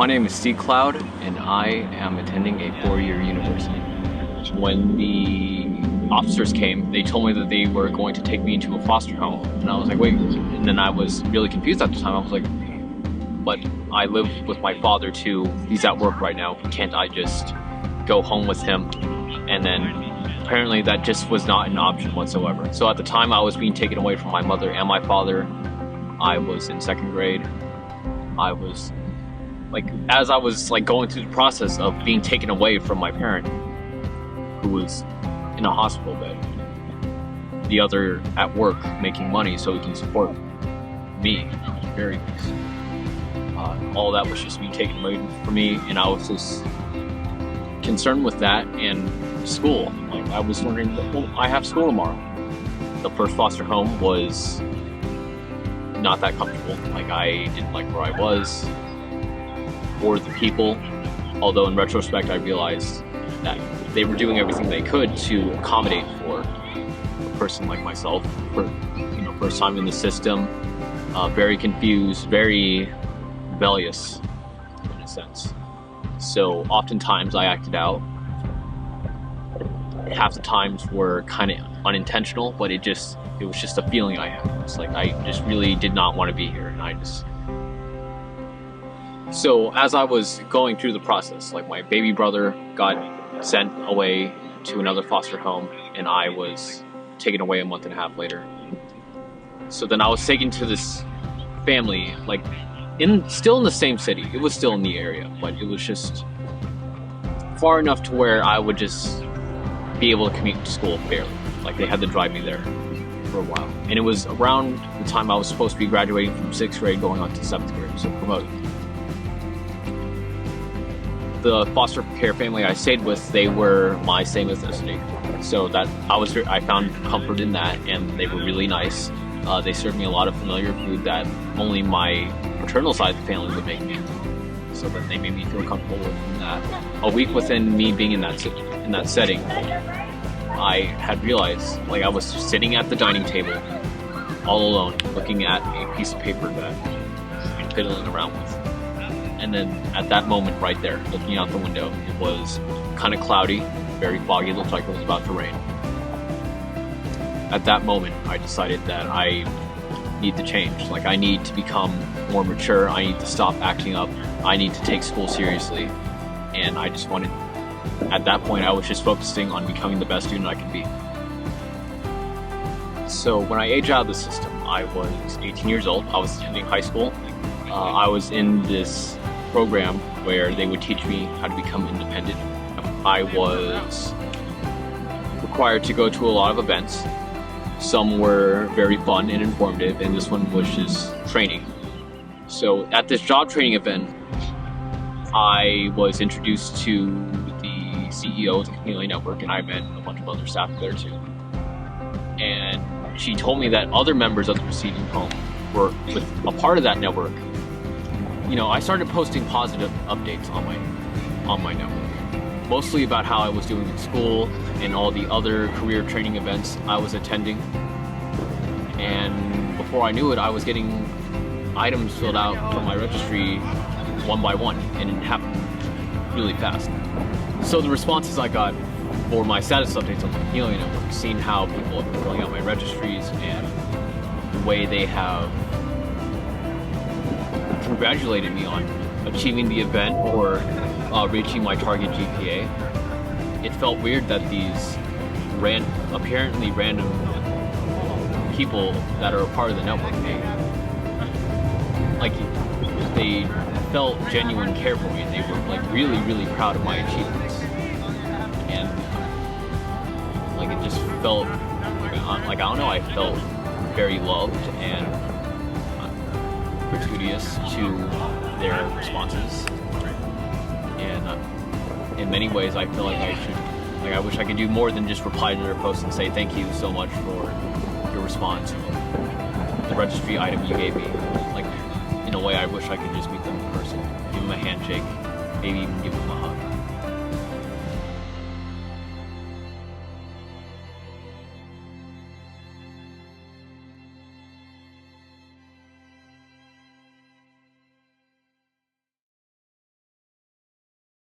My name is Steve Cloud, and I am attending a four-year university. When the officers came, they told me that they were going to take me into a foster home, and I was like, wait. And then I was really confused at the time. I was like, but I live with my father too. He's at work right now. Can't I just go home with him? And then apparently that just was not an option whatsoever. So at the time I was being taken away from my mother and my father. I was in second grade. I was as I was going through the process of being taken away from my parent, who was in a hospital bed, the other at work making money so he can support me, very nice. All that was just being taken away from me, and I was just concerned with that and school. I was wondering, well, I have school tomorrow. The first foster home was not that comfortable. I didn't like where I was or the people, although in retrospect I realized that they were doing everything they could to accommodate for a person like myself, first time in the system, very confused, very rebellious in a sense. So oftentimes I acted out. Half the times were kind of unintentional, but it was just a feeling I had. It's I just really did not want to be here, and so as I was going through the process, my baby brother got sent away to another foster home, and I was taken away a month and a half later. So then I was taken to this family, still in the same city. It was still in the area, but it was just far enough to where I would just be able to commute to school barely. They had to drive me there for a while. And it was around the time I was supposed to be graduating from 6th grade going on to 7th grade, so promoted. The foster care family I stayed with, they were my same ethnicity. So that I found comfort in that, and they were really nice. They served me a lot of familiar food that only my paternal side of the family would make me. So that they made me feel comfortable with that. A week within me being in that setting, I had realized, I was sitting at the dining table, all alone, looking at a piece of paper that I'm fiddling around with. And then at that moment right there, looking out the window, it was kind of cloudy, very foggy, it looked like it was about to rain. At that moment, I decided that I need to change. I need to become more mature, I need to stop acting up, I need to take school seriously. And at that point, I was just focusing on becoming the best student I could be. So when I aged out of the system, I was 18 years old, I was attending high school. I was in this program where they would teach me how to become independent. I was required to go to a lot of events. Some were very fun and informative, and this one was just training. So at this job training event, I was introduced to the CEO of the Camellia Network, and I met a bunch of other staff there too. And she told me that other members of the receiving home were with a part of that network. I started posting positive updates on my network, mostly about how I was doing in school and all the other career training events I was attending. And before I knew it, I was getting items filled out from my registry one by one, and it happened really fast. So the responses I got for my status updates on the Camellia Network, seeing how people have been filling out my registries and the way they have congratulated me on achieving the event or reaching my target GPA, it felt weird that these apparently random people that are a part of the network, they felt genuine care for me. They were really, really proud of my achievements, and it just felt I don't know. I felt very loved and gratuitous to their responses, and in many ways I feel I wish I could do more than just reply to their post and say thank you so much for your response, the registry item you gave me. In a way, I wish I could just meet them in person, give them a handshake, maybe even give them a hug.